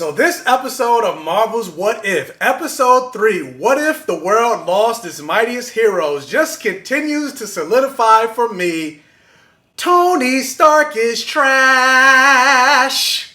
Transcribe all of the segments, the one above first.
So this episode of Marvel's What If, episode 3, What If the World Lost Its Mightiest Heroes, just continues to solidify for me, Tony Stark is trash.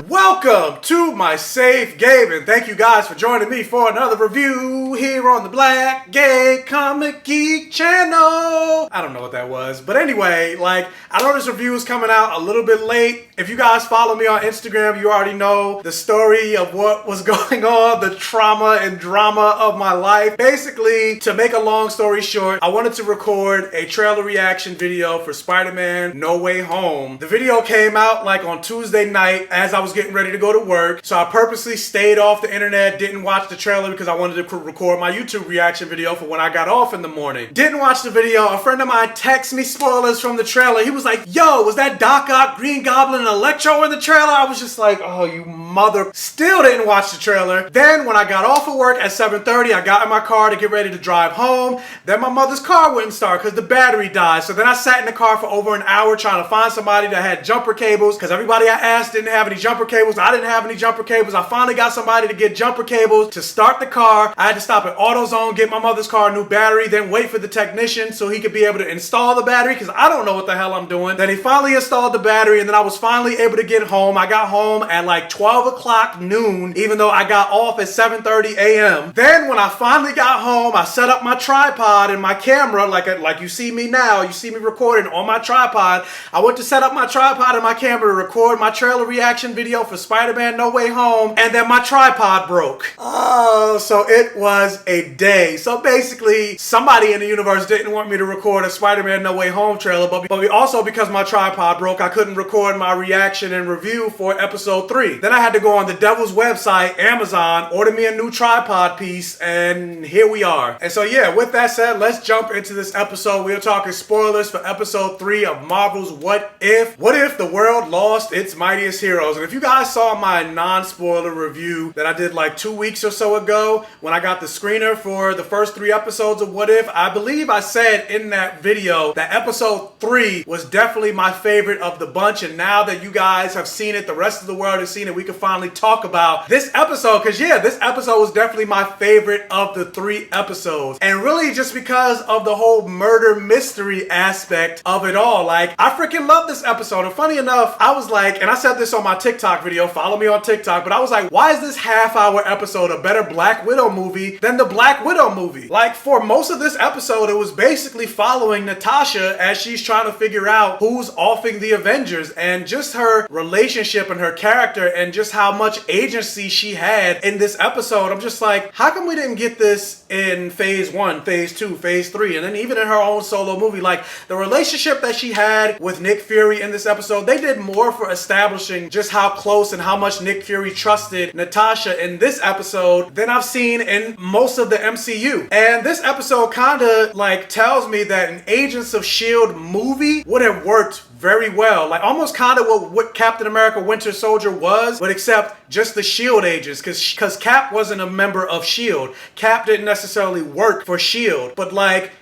Welcome to my safe game, and thank you guys for joining me for another review here on the Black Gay Comic Geek channel. I don't know what that was, but anyway, I know this review is coming out a little bit late. If you guys follow me on Instagram, you already know the story of what was going on, the trauma and drama of my life. Basically, to make a long story short, I wanted to record a trailer reaction video for Spider-Man No Way Home. The video came out on Tuesday night as I was getting ready to go to work, so I purposely stayed off the internet, didn't watch the trailer because I wanted to record my YouTube reaction video for when I got off in the morning. Didn't watch the video. A friend of mine texted me spoilers from the trailer. He was like, yo, was that Doc Ock, Green Goblin, and Electro in the trailer? I was just like, oh, you mother. Still didn't watch the trailer. Then when I got off of work at 7:30, I got in my car to get ready to drive home. Then my mother's car wouldn't start because the battery died. So then I sat in the car for over an hour trying to find somebody that had jumper cables because everybody I asked didn't have any jumper cables. I didn't have any jumper cables. I finally got somebody to get jumper cables to start the car. I had to stop at AutoZone, get my mother's car a new battery, then wait for the technician so he could be able to install the battery because I don't know what the hell I'm doing. Then he finally installed the battery, and then I was finally able to get home. I got home at 12 o'clock noon, even though I got off at 7:30 a.m. Then when I finally got home, I set up my tripod and my camera like you see me now. You see me recording on my tripod. I went to set up my tripod and my camera to record my trailer reaction video for Spider-Man No Way Home, and then my tripod broke. Oh, so it was a day. So basically, somebody in the universe didn't want me to record a Spider-Man No Way Home trailer, but also because my tripod broke, I couldn't record my reaction and review for episode 3. Then I had to go on the devil's website, Amazon, order me a new tripod piece, and here we are. And so yeah, with that said, let's jump into this episode. We're talking spoilers for episode 3 of Marvel's What If. What if the world lost its mightiest heroes? And if you guys saw my non-spoiler review that I did 2 weeks or so ago, when I got the screener for the first 3 episodes of What If, I believe I said in that video that episode 3 was definitely my favorite of the bunch. And now that you guys have seen it, the rest of the world has seen it, we can finally talk about this episode. Because yeah, this episode was definitely my favorite of the 3 episodes. And really just because of the whole murder mystery aspect of it all. I freaking love this episode. And funny enough, I was and I said this on my TikTok video, follow me on TikTok, but I was like, why is this half-hour episode a better Black Widow movie than the Black Widow movie? For most of this episode, it was basically following Natasha as she's trying to figure out who's offing the Avengers, and just her relationship and her character and just how much agency she had in this episode. I'm just like, how come we didn't get this in phase 1, phase 2, phase 3, and then even in her own solo movie? The relationship that she had with Nick Fury in this episode, they did more for establishing just how close and how much Nick Fury trusted Natasha in this episode than I've seen in most of the MCU. And this episode kind of tells me that an Agents of S.H.I.E.L.D. movie would have worked very well. Almost kind of what Captain America Winter Soldier was, but except just the S.H.I.E.L.D. agents, because Cap wasn't a member of S.H.I.E.L.D. Cap didn't necessarily work for S.H.I.E.L.D. But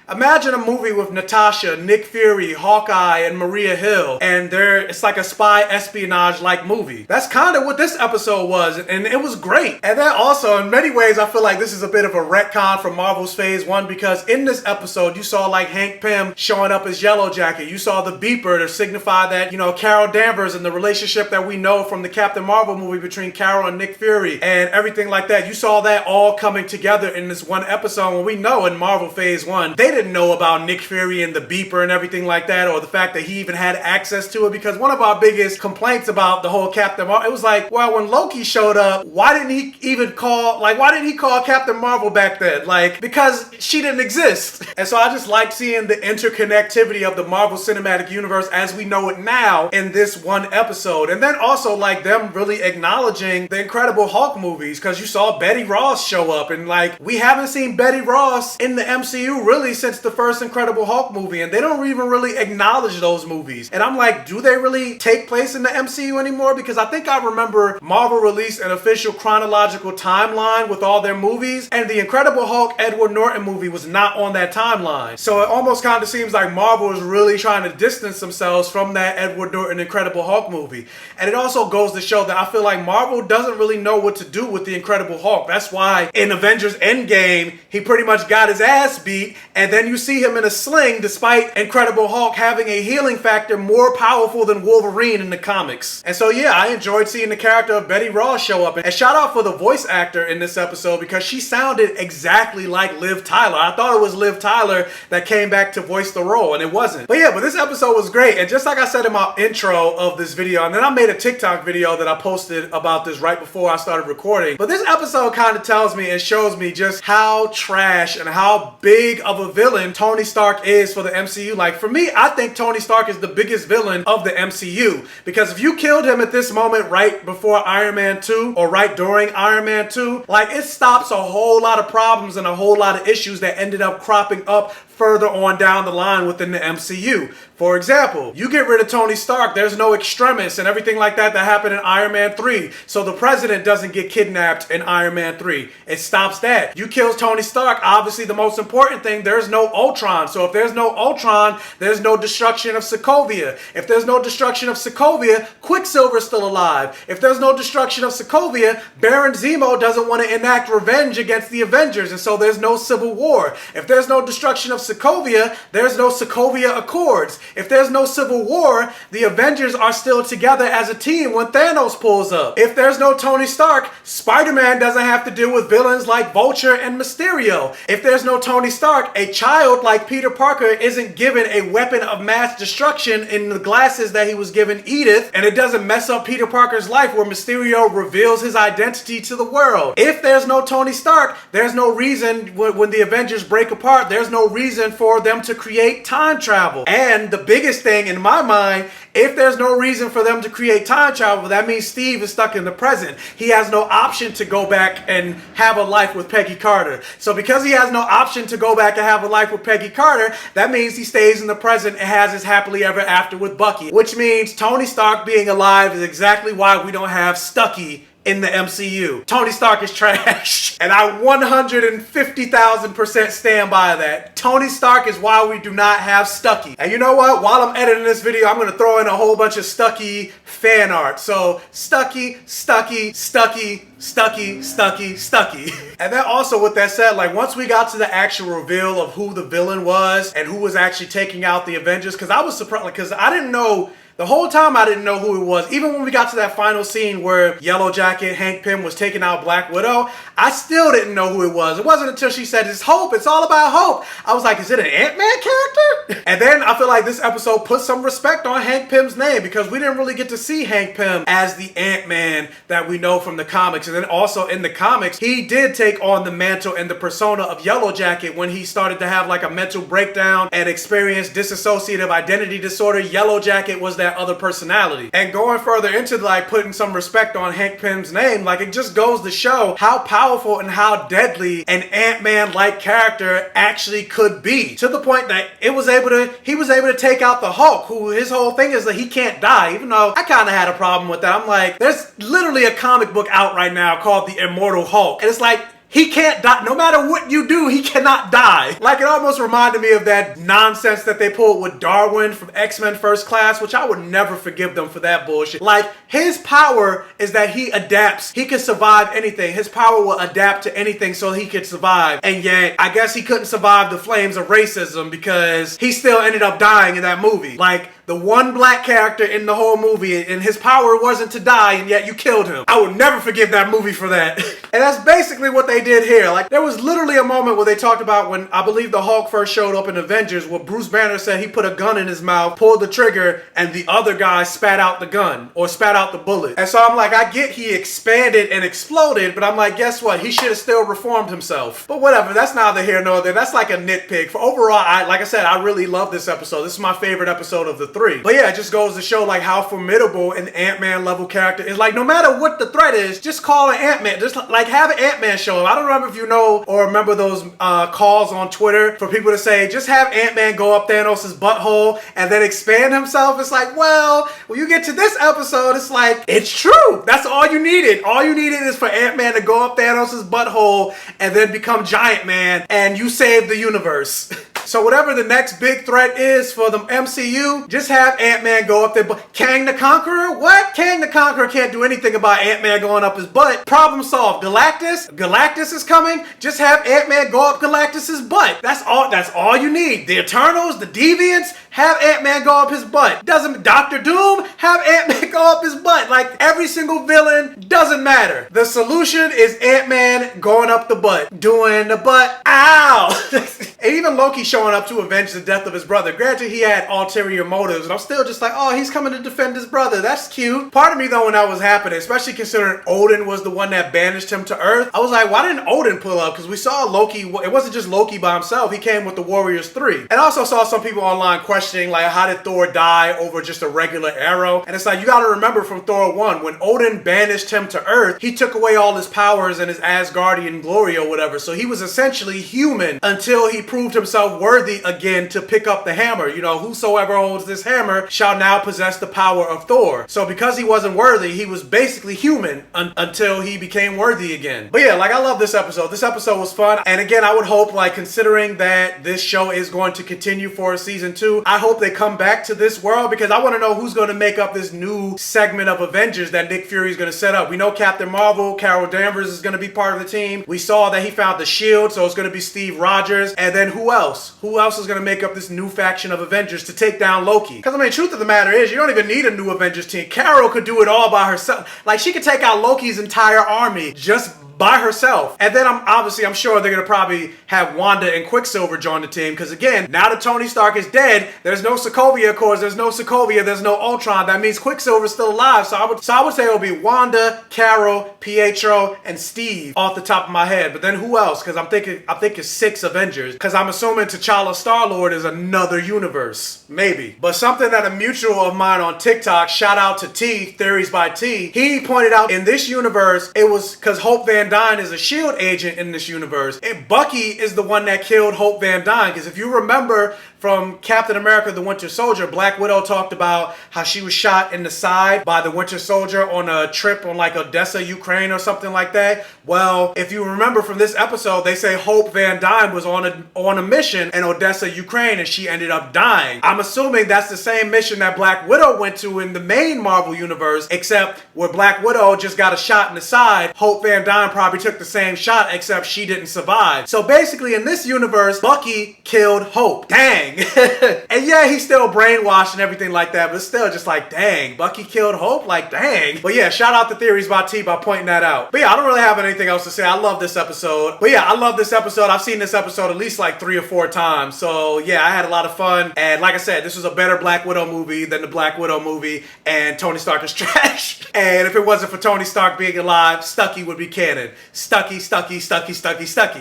imagine a movie with Natasha, Nick Fury, Hawkeye, and Maria Hill, and it's like a spy espionage movie. That's kind of what this episode was, and it was great. And then also, in many ways, I feel like this is a bit of a retcon from Marvel's Phase 1, because in this episode, you saw Hank Pym showing up as Yellow Jacket. You saw the beeper to signify that, Carol Danvers and the relationship that we know from the Captain Marvel movie between Carol and Nick Fury and everything like that. You saw that all coming together in this one episode, when we know in Marvel Phase 1, they didn't know about Nick Fury and the beeper and everything like that, or the fact that he even had access to it, because one of our biggest complaints about the whole Captain Marvel, it was well, when Loki showed up, why didn't he call Captain Marvel back then? Because she didn't exist. And so I just like seeing the interconnectivity of the Marvel Cinematic Universe as as we know it now in this one episode. And then also like them really acknowledging the Incredible Hulk movies, because you saw Betty Ross show up, and like we haven't seen Betty Ross in the MCU really since the first Incredible Hulk movie, and they don't even really acknowledge those movies. And I'm like, do they really take place in the MCU anymore? Because I think I remember Marvel released an official chronological timeline with all their movies, and the Incredible Hulk Edward Norton movie was not on that timeline. So it almost kind of seems like Marvel is really trying to distance themselves from that Edward Norton Incredible Hulk movie. And it also goes to show that I feel like Marvel doesn't really know what to do with the Incredible Hulk. That's why in Avengers Endgame, he pretty much got his ass beat, and then you see him in a sling despite Incredible Hulk having a healing factor more powerful than Wolverine in the comics. And so yeah, I enjoyed seeing the character of Betty Ross show up. And shout out for the voice actor in this episode, because she sounded exactly like Liv Tyler. I thought it was Liv Tyler that came back to voice the role, and it wasn't. But yeah, but this episode was great. And just like I said in my intro of this video, and then I made a TikTok video that I posted about this right before I started recording. But this episode kind of tells me and shows me just how trash and how big of a villain Tony Stark is for the MCU. Like for me, I think Tony Stark is the biggest villain of the MCU, because if you killed him at this moment right before Iron Man 2 or right during Iron Man 2, like it stops a whole lot of problems and a whole lot of issues that ended up cropping up further on down the line within the MCU. For example, you get rid of Tony Stark, there's no extremis and everything like that that happened in Iron Man 3. So the president doesn't get kidnapped in Iron Man 3. It stops that. You kill Tony Stark, obviously the most important thing, there's no Ultron. So if there's no Ultron, there's no destruction of Sokovia. If there's no destruction of Sokovia, Quicksilver's still alive. If there's no destruction of Sokovia, Baron Zemo doesn't want to enact revenge against the Avengers, and so there's no civil war. If there's no destruction of Sokovia, there's no Sokovia Accords. If there's no civil war, the Avengers are still together as a team when Thanos pulls up. If there's no Tony Stark, Spider-Man doesn't have to deal with villains like Vulture and Mysterio. If there's no Tony Stark, a child like Peter Parker isn't given a weapon of mass destruction in the glasses that he was given Edith, and it doesn't mess up Peter Parker's life where Mysterio reveals his identity to the world. If there's no Tony Stark, there's no reason when the Avengers break apart, there's no reason for them to create time travel. And the biggest thing in my mind, if there's no reason for them to create time travel, that means Steve is stuck in the present. He has no option to go back and have a life with Peggy Carter. So because he has no option to go back and have a life with Peggy Carter, that means he stays in the present and has his happily ever after with Bucky. Which means Tony Stark being alive is exactly why we don't have Stucky in the MCU. Tony Stark is trash. And I 150,000% stand by that. Tony Stark is why we do not have Stucky. And you know what? While I'm editing this video, I'm going to throw in a whole bunch of Stucky fan art. So Stucky, Stucky, Stucky, Stucky, Stucky, Stucky. And then also with that said, like once we got to the actual reveal of who the villain was and who was actually taking out the Avengers, because I was surprised, because I didn't know. The whole time I didn't know who it was. Even when we got to that final scene where Yellow Jacket, Hank Pym was taking out Black Widow, I still didn't know who it was. It wasn't until she said, it's Hope, it's all about Hope. I was like, is it an Ant-Man character? And then I feel like this episode put some respect on Hank Pym's name, because we didn't really get to see Hank Pym as the Ant-Man that we know from the comics. And then also in the comics, he did take on the mantle and the persona of Yellow Jacket when he started to have like a mental breakdown and experience dissociative identity disorder. Yellow Jacket was that other personality. And going further into like putting some respect on Hank Pym's name, like it just goes to show how powerful and how deadly an Ant-Man like character actually could be, to the point that he was able to take out the Hulk, who his whole thing is that he can't die. Even though I kind of had a problem with that. I'm like, there's literally a comic book out right now called The Immortal Hulk, and it's like, he can't die. No matter what you do, he cannot die. Like, it almost reminded me of that nonsense that they pulled with Darwin from X-Men First Class, which I would never forgive them for that bullshit. Like, his power is that he adapts. He can survive anything. His power will adapt to anything so he could survive. And yet, I guess he couldn't survive the flames of racism because he still ended up dying in that movie. Like, the one black character in the whole movie, and his power wasn't to die, and yet you killed him. I would never forgive that movie for that. And that's basically what they did here. Like, there was literally a moment where they talked about when, I believe the Hulk first showed up in Avengers, where Bruce Banner said he put a gun in his mouth, pulled the trigger, and the other guy spat out the gun, or spat out the bullet. And so I'm like, like, I get he expanded and exploded, but I'm like, guess what? He should have still reformed himself. But whatever, that's neither here nor there. That's like a nitpick. For overall, like I said, I really love this episode. This is my favorite episode of the three. But yeah, it just goes to show like how formidable an Ant-Man level character is. Like, no matter what the threat is, just call an Ant-Man. Just like have an Ant-Man show up. I don't remember if you know or remember those calls on Twitter for people to say, just have Ant-Man go up Thanos' butthole and then expand himself. It's like, well, when you get to this episode, it's like, it's true. That's all you needed. All you needed is for Ant-Man to go up Thanos' butthole and then become Giant Man, and you saved the universe. So whatever the next big threat is for the MCU, just have Ant-Man go up there. But Kang the Conqueror? What? Kang the Conqueror can't do anything about Ant-Man going up his butt. Problem solved. Galactus is coming. Just have Ant-Man go up Galactus's butt. That's all you need. The Eternals, the Deviants, have Ant-Man go up his butt. Doctor Doom, have Ant-Man go up his butt. Like, every single villain, doesn't matter. The solution is Ant-Man going up the butt. Doing the butt. Ow! And even Loki showing up to avenge the death of his brother. Granted, he had ulterior motives, and I'm still just like, oh, he's coming to defend his brother. That's cute. Part of me, though, when that was happening, especially considering Odin was the one that banished him to Earth, I was like, why didn't Odin pull up? Because we saw Loki, it wasn't just Loki by himself. He came with the Warriors 3. And I also saw some people online questioning, like, how did Thor die over just a regular arrow? And it's like, you got to remember from Thor 1, when Odin banished him to Earth, he took away all his powers and his Asgardian glory or whatever. So he was essentially human until he proved himself worthy again to pick up the hammer. You know, whosoever holds this hammer shall now possess the power of Thor. So because he wasn't worthy, he was basically human until he became worthy again. But yeah, like, I love this episode. This episode was fun. And again, I would hope, like, considering that this show is going to continue for season 2, I hope they come back to this world, because I want to know who's going to make up this new segment of Avengers that Nick Fury is going to set up. We know Captain Marvel, Carol Danvers is going to be part of the team. We saw that he found the shield, so it's going to be Steve Rogers. And then who else? Who else is going to make up this new faction of Avengers to take down Loki? Because, I mean, truth of the matter is, you don't even need a new Avengers team. Carol could do it all by herself. Like, she could take out Loki's entire army just by herself. And then I'm sure they're gonna probably have Wanda and Quicksilver join the team, because again, now that Tony Stark is dead, there's no Sokovia Corps, there's no Sokovia, there's no Ultron. That means Quicksilver's still alive. So I would say it'll be Wanda, Carol, Pietro, and Steve off the top of my head. But then who else? Because I'm thinking 6 Avengers, because I'm assuming T'Challa Star-Lord is another universe. Maybe. But something that a mutual of mine on TikTok, shout out to T, Theories by T, he pointed out in this universe, it was because Hope Van Dyne is a SHIELD agent in this universe, and Bucky is the one that killed Hope Van Dyne. Because if you remember from Captain America the Winter Soldier, Black Widow talked about how she was shot in the side by the Winter Soldier on a trip on like Odessa, Ukraine or something like that. Well, if you remember from this episode, they say Hope Van Dyne was on a mission in Odessa, Ukraine, and she ended up dying. I'm assuming that's the same mission that Black Widow went to in the main Marvel universe, except where Black Widow just got a shot in the side, Hope Van Dyne probably took the same shot, except she didn't survive. So basically in this universe, Bucky killed Hope. Dang. And yeah, he's still brainwashed and everything like that, but still just like, dang, Bucky killed Hope? Like, dang. But yeah, shout out to Theories by T by pointing that out. But yeah, I don't really have anything else to say. I love this episode. But yeah, I love this episode. I've seen this episode at least like 3 or 4 times. So yeah, I had a lot of fun. And like I said, this was a better Black Widow movie than the Black Widow movie, and Tony Stark is trash. And if it wasn't for Tony Stark being alive, Stucky would be canon. Stucky.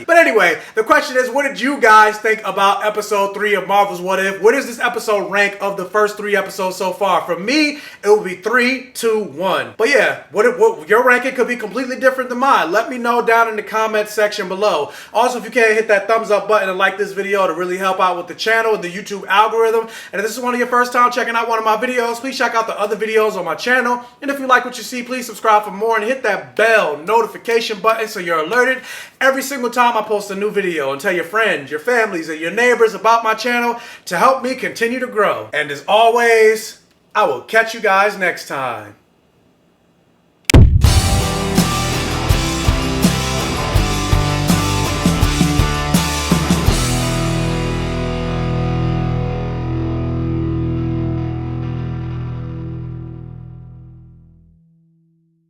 But anyway, the question is, what did you guys think about episode 3 of Marvel's What If? What is this episode rank of the first 3 episodes so far? For me, it would be 3, 2, 1. But yeah, what your ranking could be completely different than mine. Let me know down in the comments section below. Also, if you can, hit that thumbs up button and like this video to really help out with the channel and the YouTube algorithm. And if this is one of your first time checking out one of my videos, please check out the other videos on my channel. And if you like what you see, please subscribe for more and hit that bell notification button so you're alerted every single time I post a new video, and tell your friends, your families, and your neighbors about my channel to help me continue to grow. And as always, I will catch you guys next time.